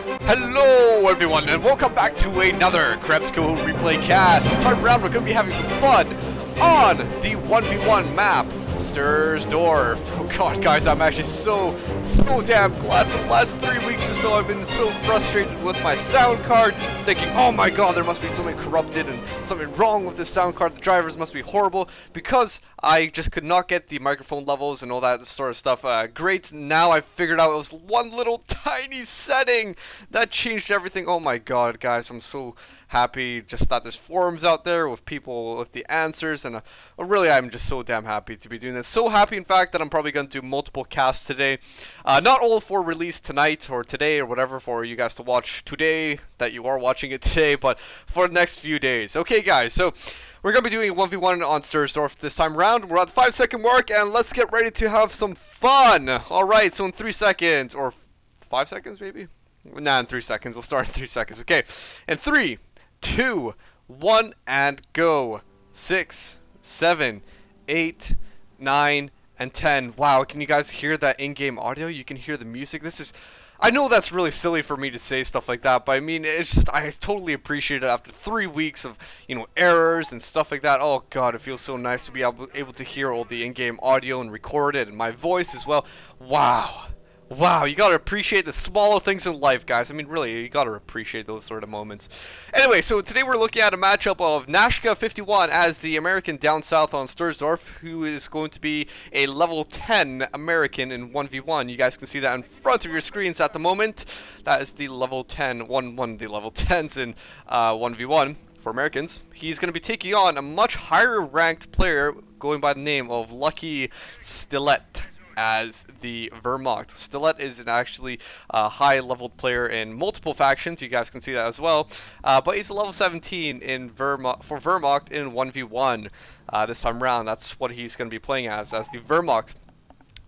Hello everyone and welcome back to another Krebsco replay cast. This time around we're going to be having some fun on the 1v1 map, Sturzdorf. Oh god guys, I'm actually so damn glad. For the last 3 weeks or so I've been so frustrated with my sound card, thinking oh my god there must be something corrupted and something wrong with this sound card. The drivers must be horrible because I just could not get the microphone levels and all that sort of stuff great. Now I figured out it was one little tiny setting that changed everything. Oh my god guys, I'm so happy just that there's forums out there with people with the answers, and really I'm just so damn happy to be doing this. So happy in fact that I'm probably going to do multiple casts today, not all for release tonight or today or whatever for you guys to watch today that you are watching it today, but for the next few days. Okay guys, so we're going to be doing 1v1 on Sturzdorf this time around. We're at the 5-second mark and let's get ready to have some fun. Alright, so in 3 seconds, or 5 seconds maybe? Nah, in 3 seconds. We'll start in 3 seconds. Okay, in 3, 2, 1, and go. 6, 7, 8, 9, and 10. Wow, can you guys hear that in-game audio? You can hear the music. This is... I know that's really silly for me to say stuff like that, but I mean, it's just, I totally appreciate it after 3 weeks of, you know, errors and stuff like that. Oh god, it feels so nice to be able to hear all the in-game audio and record it, and my voice as well. Wow. Wow, you gotta appreciate the smaller things in life, guys. I mean, really, you gotta appreciate those sort of moments. Anyway, so today we're looking at a matchup of Nashka51 as the American down south on Sturzdorf, who is going to be a level 10 American in 1v1. You guys can see that in front of your screens at the moment. That is the level 10, one of the level 10s in 1v1 for Americans. He's going to be taking on a much higher ranked player going by the name of LuckySTILET as the Wehrmacht. Stilet is an actually high-leveled player in multiple factions. You guys can see that as well. But he's a level 17 in for Wehrmacht in 1v1 this time around. That's what he's going to be playing as the Wehrmacht.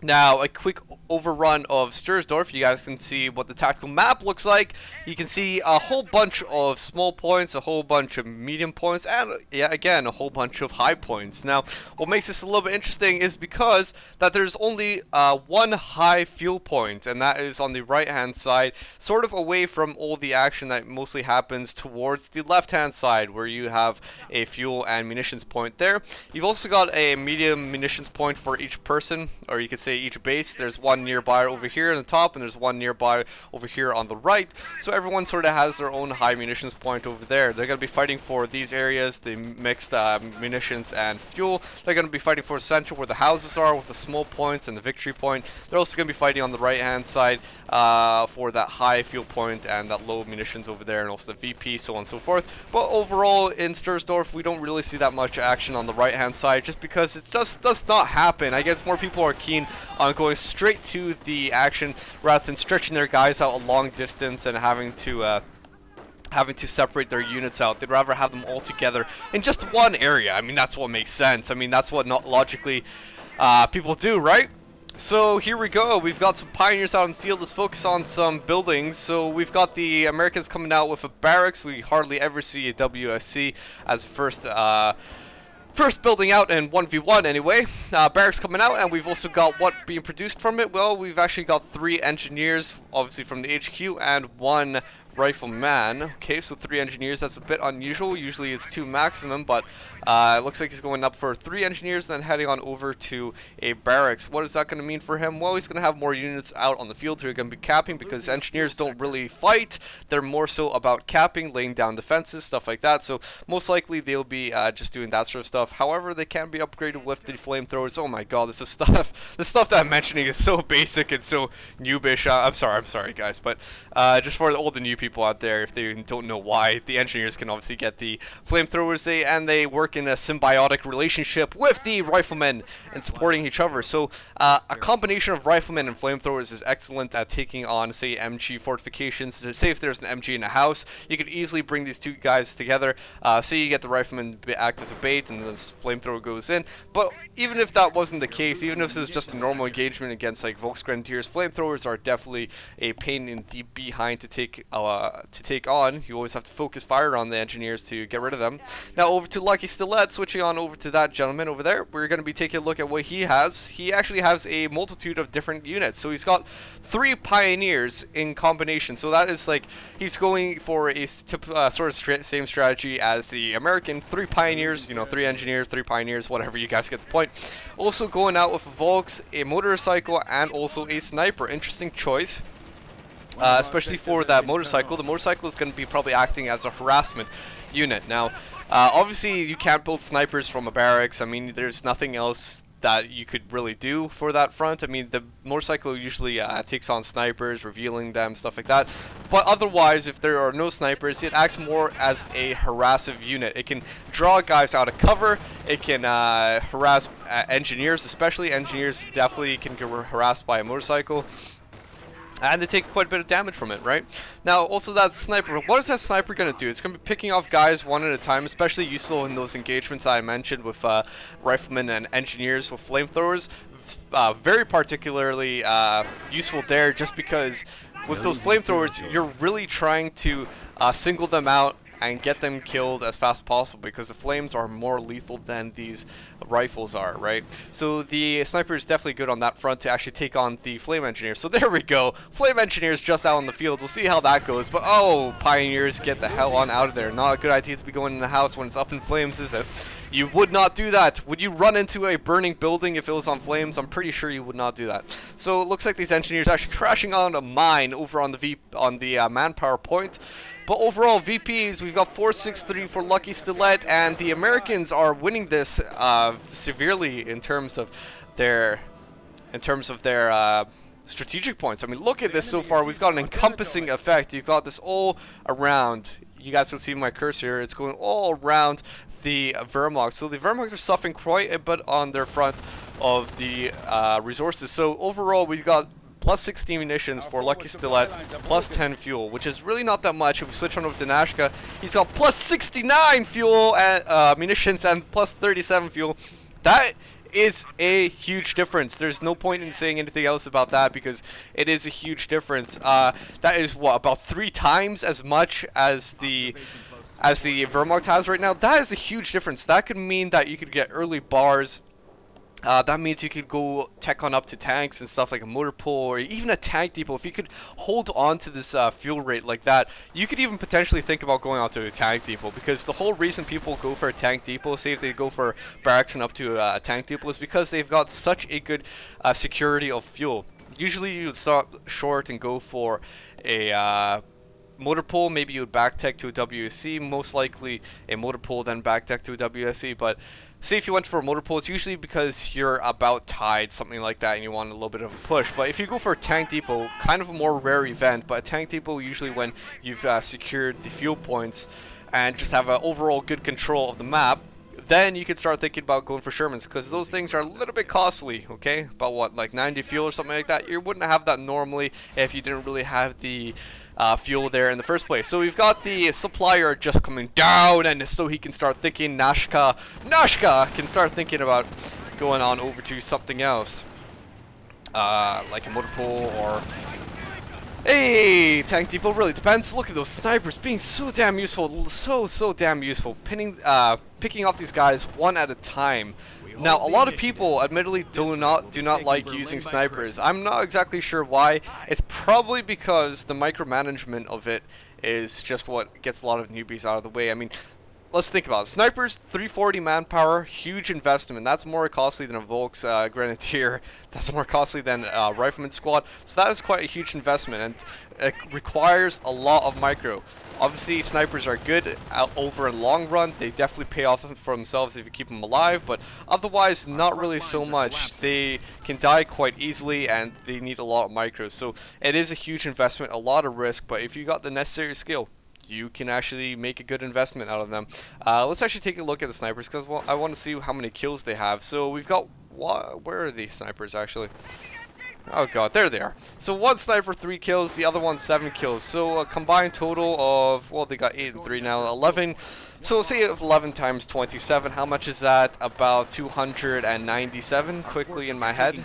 Now, a quick overrun of Sturzdorf. You guys can see what the tactical map looks like. You can see a whole bunch of small points, a whole bunch of medium points, and yeah, again, a whole bunch of high points. Now, what makes this a little bit interesting is because that there's only one high fuel point, and that is on the right-hand side, sort of away from all the action that mostly happens towards the left-hand side, where you have a fuel and munitions point there. You've also got a medium munitions point for each person, or you could say each base. There's one nearby over here on the top, and there's one nearby over here on the right, so everyone sort of has their own high munitions point over there. They're going to be fighting for these areas, the mixed munitions and fuel. They're going to be fighting for the center where the houses are with the small points and the victory point. They're also going to be fighting on the right hand side for that high fuel point and that low munitions over there, and also the VP, so on and so forth. But overall in Sturzdorf we don't really see that much action on the right hand side, just because it just does not happen. I guess more people are keen on going straight to the action rather than stretching their guys out a long distance and having to separate their units out. They'd rather have them all together in just one area. I mean, that's what makes sense. I mean, that's what not logically people do, right? So here we go. We've got some pioneers out in the field. Let's focus on some buildings. So we've got the Americans coming out with a barracks. We hardly ever see a WSC as first building out in 1v1 anyway. Barracks coming out, and we've also got what being produced from it. Well, we've actually got 3 engineers, obviously from the HQ, and 1 rifleman. Okay, so 3 engineers. That's a bit unusual. Usually it's 2 maximum, but it looks like he's going up for 3 engineers, then heading on over to a barracks. What is that going to mean for him? Well, he's going to have more units out on the field who are going to be capping, because engineers don't really fight. They're more so about capping, laying down defenses, stuff like that. So most likely they'll be just doing that sort of stuff. However, they can be upgraded with the flamethrowers. Oh my god, this is stuff. The stuff that I'm mentioning is so basic and so noobish. I'm sorry guys, but just for all the new people out there, if they don't know why, the engineers can obviously get the flamethrowers, they work in a symbiotic relationship with the riflemen and supporting each other. So a combination of riflemen and flamethrowers is excellent at taking on, say, MG fortifications. So say if there's an MG in a house, you could easily bring these two guys together. Say you get the rifleman act as a bait and this flamethrower goes in. But even if that wasn't the case, even if this is just a normal engagement against like Volksgrenadiers, flamethrowers are definitely a pain in the behind to take take on. You always have to focus fire on the engineers to get rid of them. Now over to LuckySTILET, switching on over to that gentleman over there. We're going to be taking a look at what he has. He actually has a multitude of different units. So he's got 3 pioneers in combination. So that is like he's going for a sort of same strategy as the American. 3 pioneers, you know, 3 engineers, 3 pioneers, whatever, you guys get the point. Also going out with a Volks, a motorcycle, and also a sniper. Interesting choice. Especially for that motorcycle. The motorcycle is going to be probably acting as a harassment unit. Now, obviously, you can't build snipers from a barracks. I mean, there's nothing else that you could really do for that front. I mean, the motorcycle usually takes on snipers, revealing them, stuff like that. But otherwise, if there are no snipers, it acts more as a harassive unit. It can draw guys out of cover. It can harass engineers, especially. Engineers definitely can get harassed by a motorcycle. And they take quite a bit of damage from it, right? Now, also that sniper, what is that sniper going to do? It's going to be picking off guys one at a time, especially useful in those engagements that I mentioned with riflemen and engineers with flamethrowers. Very particularly useful there, just because with those flamethrowers, you're really trying to single them out and get them killed as fast as possible, because the flames are more lethal than these rifles are, right? So the sniper is definitely good on that front to actually take on the flame engineers. So there we go, flame engineers just out in the field. We'll see how that goes, but oh, pioneers, get the hell on out of there. Not a good idea to be going in the house when it's up in flames, is it? You would not do that. Would you run into a burning building if it was on flames? I'm pretty sure you would not do that. So it looks like these engineers are actually crashing on a mine over on the manpower point. But overall, VPs, we've got 4-6-3 for LuckySTILET, and the Americans are winning this severely in terms of their strategic points. I mean, look at this so far. We've got an encompassing effect. You've got this all around. You guys can see my cursor. It's going all around the Wehrmacht. So the Wehrmacht are suffering quite a bit on their front of the resources. So overall, we've got plus 60 munitions for LuckySTILET, plus 10 fuel, which is really not that much. If we switch on over to Nashka, he's got plus 69 fuel and munitions and plus 37 fuel. That is a huge difference. There's no point in saying anything else about that, because it is a huge difference. That is what, about 3 times as much as the Wehrmacht has right now. That is a huge difference. That could mean that you could get early bars. That means you could go tech on up to tanks and stuff like a motor pool or even a tank depot. If you could hold on to this fuel rate like that, you could even potentially think about going out to a tank depot, because the whole reason people go for a tank depot, say if they go for barracks and up to a tank depot, is because they've got such a good security of fuel. Usually you would start short and go for a motor pool. Maybe you would back tech to a WSC, most likely a motor pool then back tech to a WSC, but say if you went for a motor pool, it's usually because you're about tied, something like that, and you want a little bit of a push. But if you go for a tank depot, kind of a more rare event, but a tank depot usually when you've secured the fuel points and just have an overall good control of the map, then you could start thinking about going for Shermans, because those things are a little bit costly, okay? About what, like 90 fuel or something like that? You wouldn't have that normally if you didn't really have the fuel there in the first place. So we've got the supplier just coming down, and so he can start thinking, Nashka can start thinking about going on over to something else, like a motor pool or a tank depot. Really depends. Look at those snipers being so damn useful, so damn useful, picking off these guys one at a time. Now, a lot of people admittedly do not like using snipers. I'm not exactly sure why. It's probably because the micromanagement of it is just what gets a lot of newbies out of the way. I mean, let's think about it. Snipers, 340 manpower, huge investment. That's more costly than a Volks Grenadier. That's more costly than a Rifleman Squad. So that is quite a huge investment, and it requires a lot of micro. Obviously, snipers are good over a long run. They definitely pay off for themselves if you keep them alive, but otherwise, not really so much. They can die quite easily, and they need a lot of micros. So it is a huge investment, a lot of risk, but if you got the necessary skill, you can actually make a good investment out of them. Let's actually take a look at the snipers, because I want to see how many kills they have. So we've got, where are the snipers actually? Oh god, there they are. So one sniper, 3 kills, the other one 7 kills. So a combined total of, well, they got 8 and 3 now, 11. So say 11 times 27, how much is that? About 297 quickly in my head.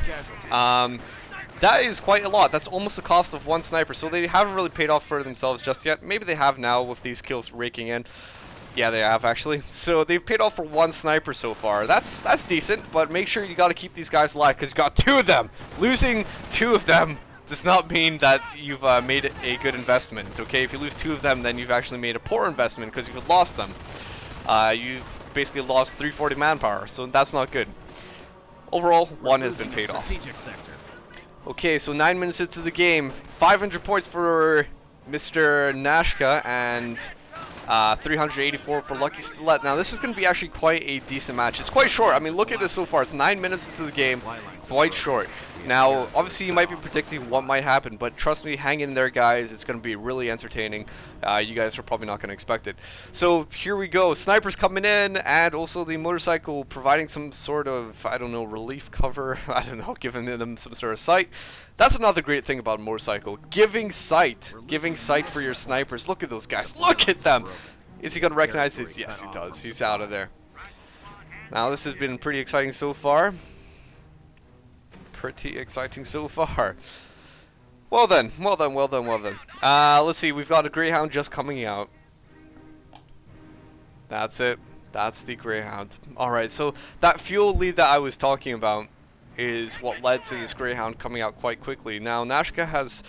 That is quite a lot. That's almost the cost of one sniper. So they haven't really paid off for themselves just yet. Maybe they have now with these kills raking in. Yeah, they have actually. So they've paid off for one sniper so far. That's decent, but make sure you got to keep these guys alive because you got 2 of them. Losing 2 of them does not mean that you've made a good investment. Okay, if you lose 2 of them, then you've actually made a poor investment because you've lost them. You've basically lost 340 manpower, so that's not good. Overall, 1 has been paid off. Okay, so 9 minutes into the game, 500 points for Mr. Nashka and 384 for LuckySTILET. Now this is going to be actually quite a decent match. It's quite short. I mean, look at this so far. It's 9 minutes into the game. Quite short. Now, obviously you might be predicting what might happen, but trust me, hang in there, guys. It's going to be really entertaining. You guys are probably not going to expect it. So here we go. Snipers coming in, and also the motorcycle providing some sort of, I don't know, relief cover. I don't know, giving them some sort of sight. That's another great thing about a motorcycle. Giving sight for your snipers. Look at those guys. Look at them. Is he going to recognize this? Yes, he does. He's out of there. Now, this has been pretty exciting so far. Pretty exciting so far. Well then. Let's see. We've got a Greyhound just coming out. That's it. That's the Greyhound. Alright, so that fuel lead that I was talking about is what led to this Greyhound coming out quite quickly. Now, Nashka has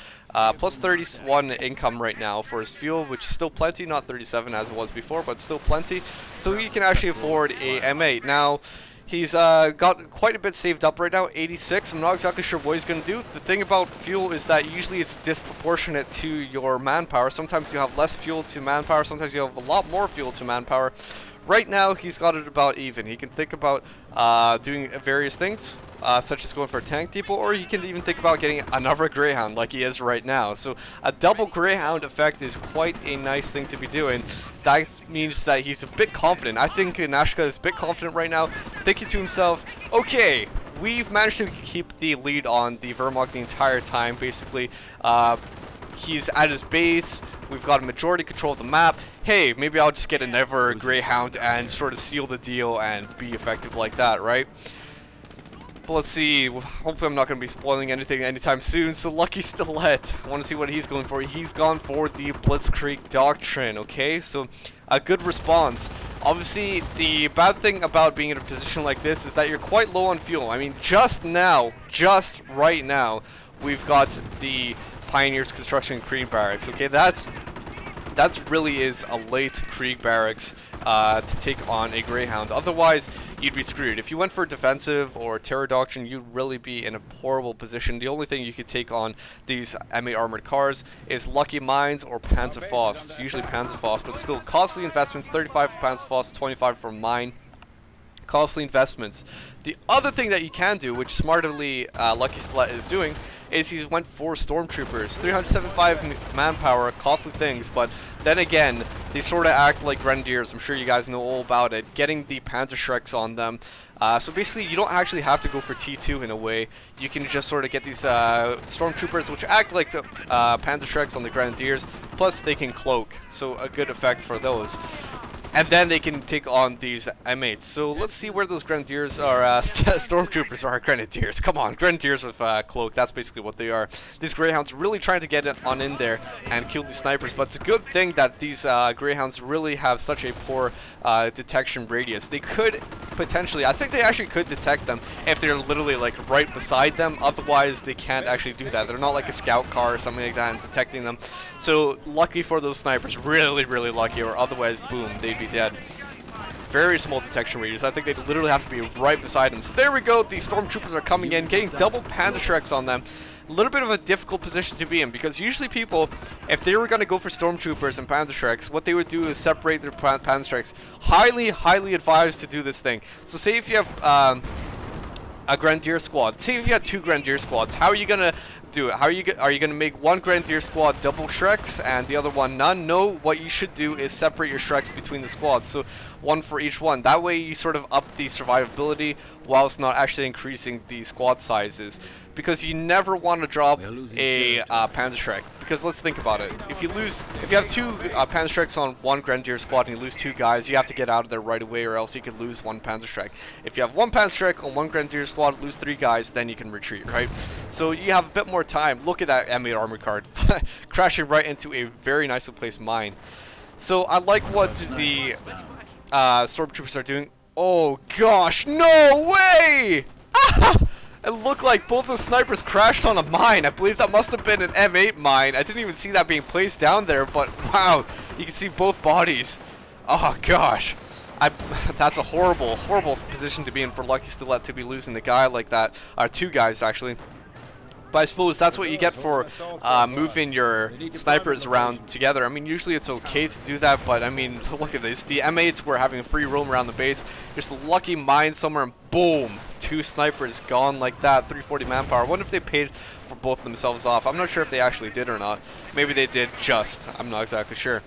plus 31 income right now for his fuel, which is still plenty, not 37 as it was before, but still plenty. So he can actually afford a M8. Now, he's got quite a bit saved up right now, 86. I'm not exactly sure what he's going to do. The thing about fuel is that usually it's disproportionate to your manpower. Sometimes you have less fuel to manpower, sometimes you have a lot more fuel to manpower. Right now, he's got it about even. He can think about doing various things, such as going for a tank depot, or he can even think about getting another Greyhound like he is right now. So a double Greyhound effect is quite a nice thing to be doing. That means that he's a bit confident. I think Nashka is a bit confident right now, thinking to himself, okay, we've managed to keep the lead on the Wehrmacht the entire time, basically. He's at his base. We've got a majority control of the map. Hey, maybe I'll just get another Greyhound and sort of seal the deal and be effective like that, right? But let's see. Hopefully I'm not going to be spoiling anything anytime soon. So LuckySTILET, I want to see what he's going for. He's gone for the Blitzkrieg Doctrine, okay? So a good response. Obviously, the bad thing about being in a position like this is that you're quite low on fuel. I mean, just right now, we've got the Pioneers Construction Krieg Barracks, okay? That's really is a late Krieg Barracks to take on a Greyhound. Otherwise, you'd be screwed. If you went for defensive or terror doctrine, you'd really be in a horrible position. The only thing you could take on these M8 armored cars is Lucky Mines or Panzerfaust. Usually Panzerfaust, but still costly investments. 35 for Panzerfaust, 25 for mine. Costly investments. The other thing that you can do, which smartly LuckySTILET is doing, is he went for Stormtroopers. 375 manpower, costly things, but then again, they sort of act like Grenadiers. I'm sure you guys know all about it. Getting the Panzerschrecks on them. So basically, you don't actually have to go for T2 in a way. You can just sort of get these Stormtroopers, which act like the Panzerschrecks on the Grenadiers, plus they can cloak, so a good effect for those. And then they can take on these M8s. So let's see where those Grenadiers are, Stormtroopers are Grenadiers. Come on, Grenadiers with cloak, that's basically what they are. These Greyhounds really trying to get it on in there and kill these snipers, but it's a good thing that these Greyhounds really have such a poor detection radius. They could potentially, I think they actually could detect them if they're literally like right beside them. Otherwise, they can't actually do that. They're not like a scout car or something like that and detecting them. So lucky for those snipers, really lucky, or otherwise, boom, they'd be dead. Very small detection radius. I think they literally have to be right beside them. So there we go. The Stormtroopers are coming in, getting double Panzerschrecks on them. A little bit of a difficult position to be in, because usually people, if they were going to go for Stormtroopers and Panzerschrecks, what they would do is separate their Panzerschrecks. Highly advised to do this thing. So say if you have a Grenadier squad. Say if you had 2 Grenadier squads, how are you gonna do it? How are you gonna make one Grenadier squad double Shreks and the other one none? No, what you should do is separate your Shreks between the squads, so one for each one. That way you sort of up the survivability whilst not actually increasing the squad sizes. because you never want to drop a Panzerschreck. Because let's think about it. If you have two Panzerschrecks on one Grenadier squad and you lose 2 guys, you have to get out of there right away, or else you could lose 1 Panzerschreck. If you have 1 Panzerschreck on 1 Grenadier squad, lose 3 guys, then you can retreat, right? So you have a bit more time. Look at that M8 armor card, crashing right into a very nicely placed mine. So I like what the Stormtroopers are doing. Oh gosh, no way! Ah! It looked like both those snipers crashed on a mine. I believe that must have been an M8 mine. I didn't even see that being placed down there, but wow, you can see both bodies. Oh gosh. That's a horrible, horrible position to be in for LuckySTILET, to be losing a guy like that. 2 guys actually. But I suppose that's what you get for moving your snipers around together. I mean, usually it's okay to do that, but I mean, look at this. The M8s were having a free roam around the base. Just a lucky mine somewhere, and boom! 2 snipers gone like that. 340 manpower. I wonder if they paid for both themselves off. I'm not sure if they actually did or not. Maybe they did just. I'm not exactly sure.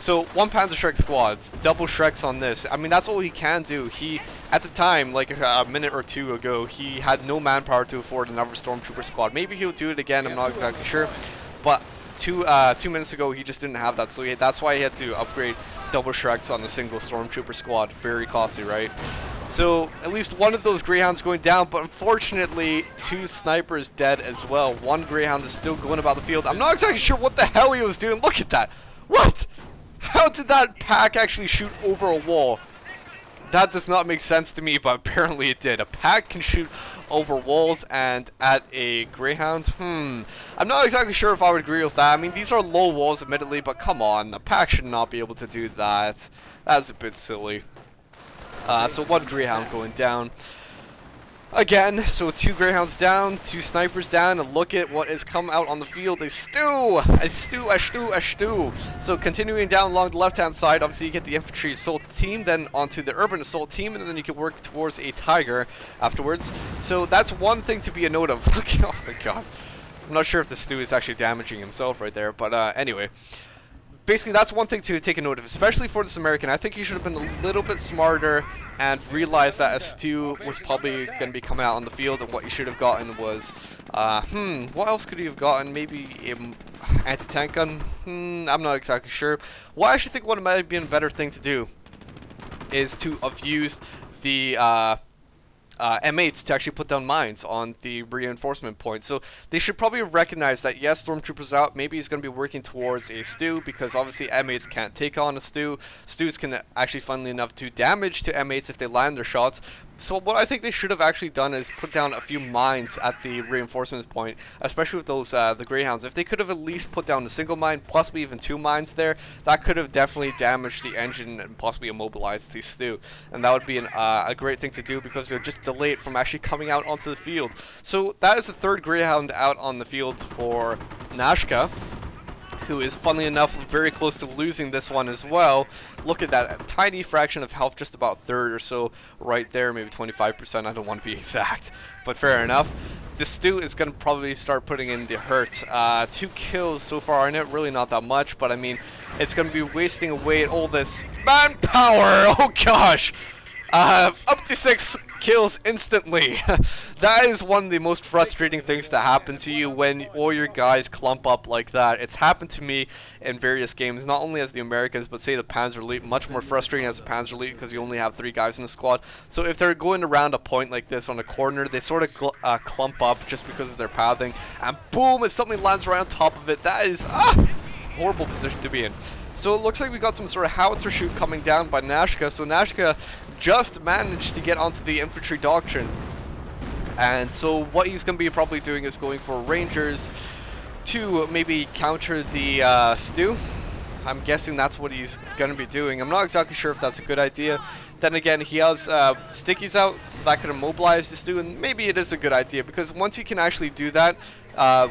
So 1 Panzerschreck squads, double Shreks on this. I mean, that's all he can do. He, at the time, like a minute or 2 ago, he had no manpower to afford another Stormtrooper squad. Maybe he'll do it again, I'm not exactly sure. But 2 minutes ago, he just didn't have that. So that's why he had to upgrade double Shreks on a single Stormtrooper squad. Very costly, right? So at least one of those Greyhounds going down, but unfortunately 2 snipers dead as well. 1 Greyhound is still going about the field. I'm not exactly sure what the hell he was doing. Look at that. What? How did that pack actually shoot over a wall? That does not make sense to me, but apparently it did. A pack can shoot over walls and at a Greyhound? I'm not exactly sure if I would agree with that. I mean, these are low walls, admittedly, but come on. The pack should not be able to do that. That's a bit silly. So 1 Greyhound going down. Again, so 2 Greyhounds down, 2 snipers down, and look at what has come out on the field. A stew! A stew, a stew, a stew! So continuing down along the left-hand side, obviously you get the infantry assault team, then onto the urban assault team, and then you can work towards a Tiger afterwards. So that's one thing to be a note of. Look, oh my god. I'm not sure if the stew is actually damaging himself right there, but anyway. Basically, that's one thing to take a note of, especially for this American. I think he should have been a little bit smarter and realized that a stew was probably going to be coming out on the field, and what he should have gotten was, what else could he have gotten? Maybe an anti-tank gun? I'm not exactly sure. What I actually think what might have been a better thing to do is to have used the M8s to actually put down mines on the reinforcement point. So they should probably recognize that, yes, Stormtroopers out, maybe he's going to be working towards a stew, because obviously M8s can't take on a stew. Stews can actually, funnily enough, do damage to M8s if they land their shots. So what I think they should have actually done is put down a few mines at the reinforcement point, especially with those the Greyhounds. If they could have at least put down a single mine, possibly even 2 mines there, that could have definitely damaged the engine and possibly immobilized the stew. And that would be a great thing to do, because it would just delay it from actually coming out onto the field. So that is the 3rd Greyhound out on the field for Nashka, who is, funnily enough, very close to losing this one as well. Look at that, a tiny fraction of health, just about 1/3 or so right there, maybe 25%, I don't want to be exact, but fair enough. The stew is going to probably start putting in the hurt. 2 kills so far, I know really not that much, but I mean, it's going to be wasting away all this manpower, oh gosh! Up to 6 kills instantly. That is one of the most frustrating things to happen to you when all your guys clump up like that. It's happened to me in various games, not only as the Americans, but say the Panzer Elite. Much more frustrating as the Panzer Elite, because you only have 3 guys in the squad. So if they're going around a point like this on a corner, they sort of clump up just because of their pathing, and boom, if something lands right on top of it, that is horrible position to be in. So it looks like we got some sort of howitzer shoot coming down by Nashka. So Nashka just managed to get onto the infantry doctrine. And so what he's going to be probably doing is going for Rangers to maybe counter the stew. I'm guessing that's what he's going to be doing. I'm not exactly sure if that's a good idea. Then again, he has stickies out, so that could immobilize the stew, and maybe it is a good idea, because once you can actually do that,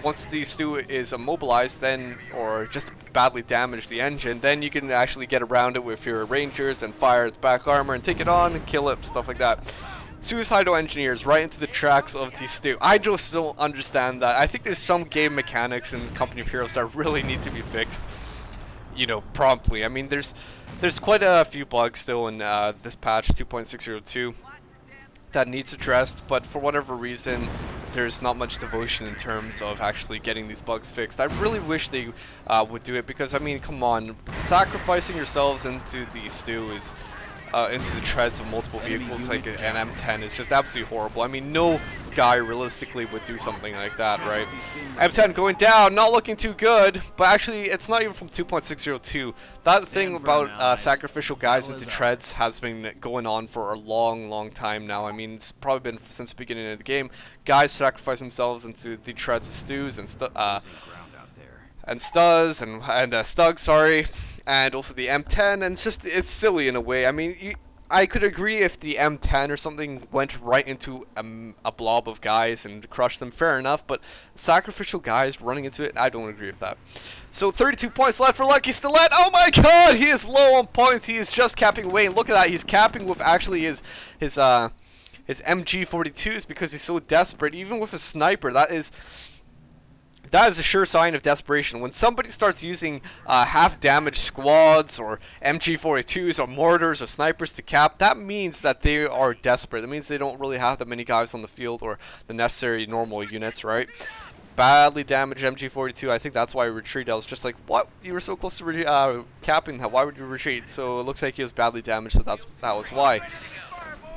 once the stew is immobilized, then, or just badly damage the engine, then you can actually get around it with your Rangers and fire its back armor and take it on and kill it, stuff like that. Suicidal engineers right into the tracks of the stew. I just don't understand that. I think there's some game mechanics in Company of Heroes that really need to be fixed, you know, promptly. I mean, there's quite a few bugs still in this patch 2.602 that needs addressed, but for whatever reason, there's not much devotion in terms of actually getting these bugs fixed. I really wish they would do it, because I mean, come on, sacrificing yourselves into the stew is into the treads of multiple vehicles like an M10 is just absolutely horrible. I mean, no guy realistically would do something like that, right? M10 going down, not looking too good, but actually it's not even from 2.602. That thing about sacrificial guys into treads has been going on for a long time now. I mean, it's probably been since the beginning of the game. Guys sacrifice themselves into the treads of stews and Stugs, sorry. And also the M10, and it's silly in a way. I mean, I could agree if the M10 or something went right into a blob of guys and crushed them, fair enough, but sacrificial guys running into it, I don't agree with that. So 32 points left for LuckySTILET. Oh my god, he is low on points. He is just capping away, and look at that, he's capping with actually his MG42s because he's so desperate. Even with a sniper, that is a sure sign of desperation. When somebody starts using half-damage squads or MG42s or mortars or snipers to cap, that means that they are desperate. That means they don't really have that many guys on the field or the necessary normal units, right? Badly damaged MG42. I think that's why he retreated. I was just like, what? You were so close to capping that. Why would you retreat? So it looks like he was badly damaged, so that was why.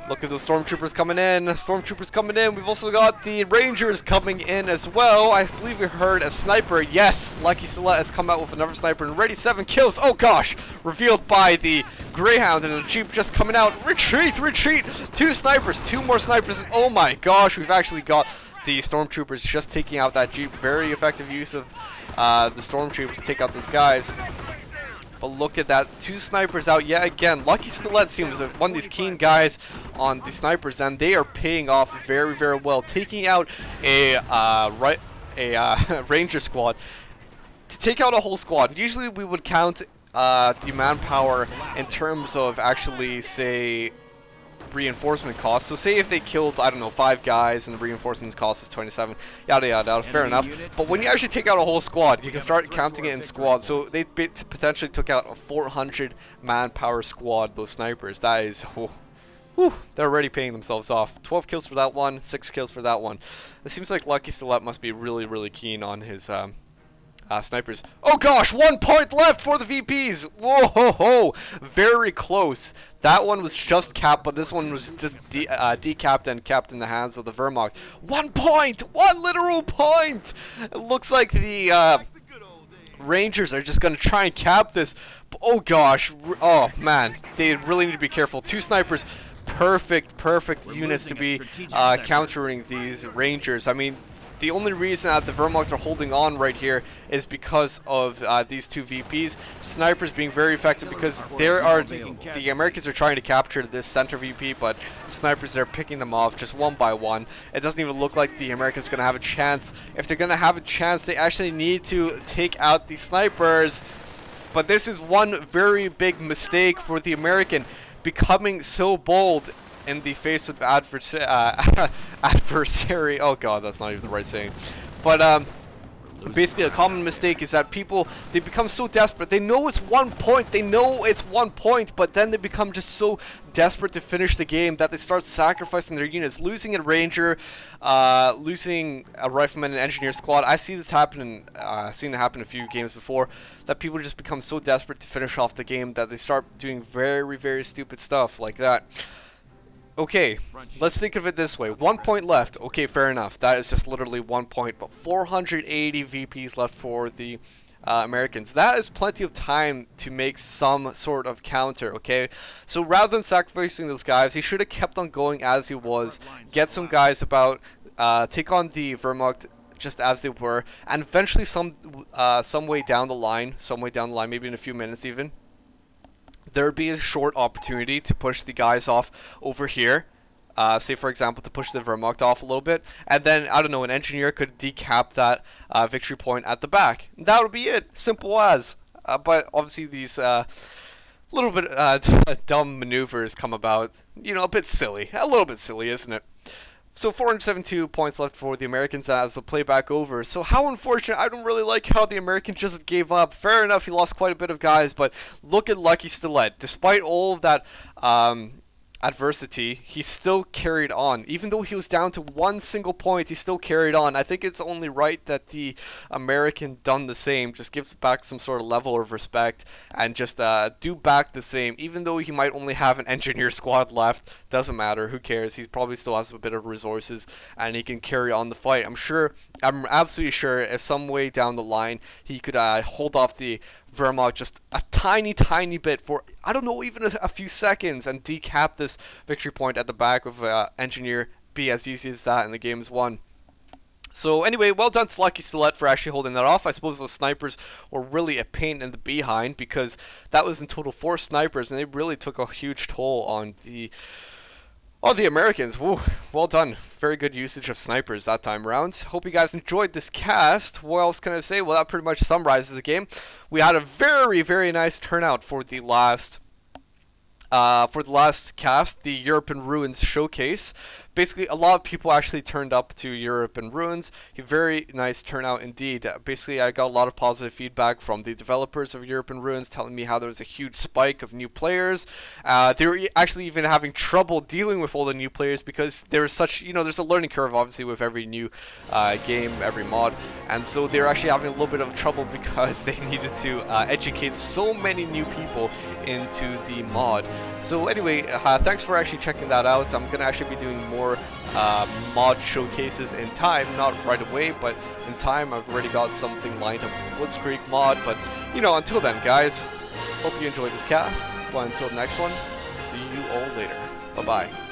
Look at those stormtroopers coming in. Stormtroopers coming in. We've also got the Rangers coming in as well. I believe we heard a sniper. Yes, LuckySTILET has come out with another sniper and ready 7 kills. Oh gosh, revealed by the Greyhound and a Jeep just coming out. Retreat, retreat. 2 snipers, 2 more snipers. Oh my gosh, we've actually got the stormtroopers just taking out that Jeep. Very effective use of the stormtroopers to take out those guys. But look at that, 2 snipers out yet again. LuckySTILET seems like one of these keen guys on the snipers, and they are paying off very well, taking out a Ranger squad. To take out a whole squad, usually we would count the manpower in terms of actually, say, reinforcement costs. So say if they killed, I don't know, 5 guys and the reinforcements cost is 27, yada yada, fair enough. But when you actually take out a whole squad, you can start counting it in squads. So they potentially took out a 400 manpower squad, those snipers. That is, whew, they're already paying themselves off. 12 kills for that one, 6 kills for that one. It seems like LuckySTILET must be really keen on his snipers. Oh gosh, 1 point left for the VPs. Whoa, ho, ho. Very close. That one was just capped, but this one was just decapped and capped in the hands of the Wehrmacht. 1 point! 1 literal point! It looks like the Rangers are just going to try and cap this. Oh gosh. Oh man. They really need to be careful. 2 snipers. Perfect units to be countering these Rangers. I mean, the only reason that the Wehrmacht are holding on right here is because of these 2 VPs. Snipers being very effective because the Americans are trying to capture this center VP, but snipers are picking them off just one by one. It doesn't even look like the Americans are going to have a chance. If they're going to have a chance, they actually need to take out the snipers. But this is one very big mistake for the American, becoming so bold in the face of adversary. Oh god, that's not even the right saying. But basically a common mistake is that people, they become so desperate. They know it's 1 point. They know it's 1 point, but then they become just so desperate to finish the game that they start sacrificing their units, losing a Ranger, losing a Rifleman and Engineer squad. I see this happen, seen it happen a few games before, that people just become so desperate to finish off the game that they start doing very stupid stuff like that. Okay, let's think of it this way. 1 point left. Okay, fair enough. That is just literally 1 point, but 480 VPs left for the Americans. That is plenty of time to make some sort of counter, okay? So rather than sacrificing those guys, he should have kept on going as he was, get some guys about, take on the Wehrmacht just as they were, and eventually some way down the line, maybe in a few minutes even, there'd be a short opportunity to push the guys off over here. Say, for example, to push the Wehrmacht off a little bit. And then, I don't know, an engineer could decap that victory point at the back. That would be it. Simple as. But obviously these little bit dumb maneuvers come about. You know, a bit silly. A little bit silly, isn't it? So 472 points left for the Americans as the playback over. So how unfortunate. I don't really like how the Americans just gave up. Fair enough, he lost quite a bit of guys, but look at LuckySTILET. Despite all of that adversity, he still carried on. Even though he was down to one single point, he still carried on. I think it's only right that the American done the same, just gives back some sort of level of respect and just do back the same. Even though he might only have an engineer squad left, doesn't matter, who cares? He probably still has a bit of resources and he can carry on the fight. I'm absolutely sure if some way down the line he could hold off the Wehrmacht just a tiny bit for, I don't know, even a few seconds and decap this victory point at the back of Engineer, be as easy as that, and the game is won. So anyway, well done to LuckySTILET for actually holding that off. I suppose those snipers were really a pain in the behind because that was in total 4 snipers and they really took a huge toll on the Americans. Woo, well done. Very good usage of snipers that time around. Hope you guys enjoyed this cast. What else can I say? Well, that pretty much summarizes the game. We had a very nice turnout for the last cast, the Europe in Ruins showcase. Basically, a lot of people actually turned up to Europe in Ruins. A very nice turnout indeed. Basically, I got a lot of positive feedback from the developers of Europe in Ruins, telling me how there was a huge spike of new players. They were actually even having trouble dealing with all the new players because there was such, there's a learning curve obviously with every new game, every mod, and so they were actually having a little bit of trouble because they needed to educate so many new people into the mod. So anyway, thanks for actually checking that out. I'm gonna actually be doing more mod showcases in time, not right away, but in time. I've already got something lined up with Blitzkrieg mod, but until then, guys, hope you enjoyed this cast. Well, until the next one, see you all later. Bye bye.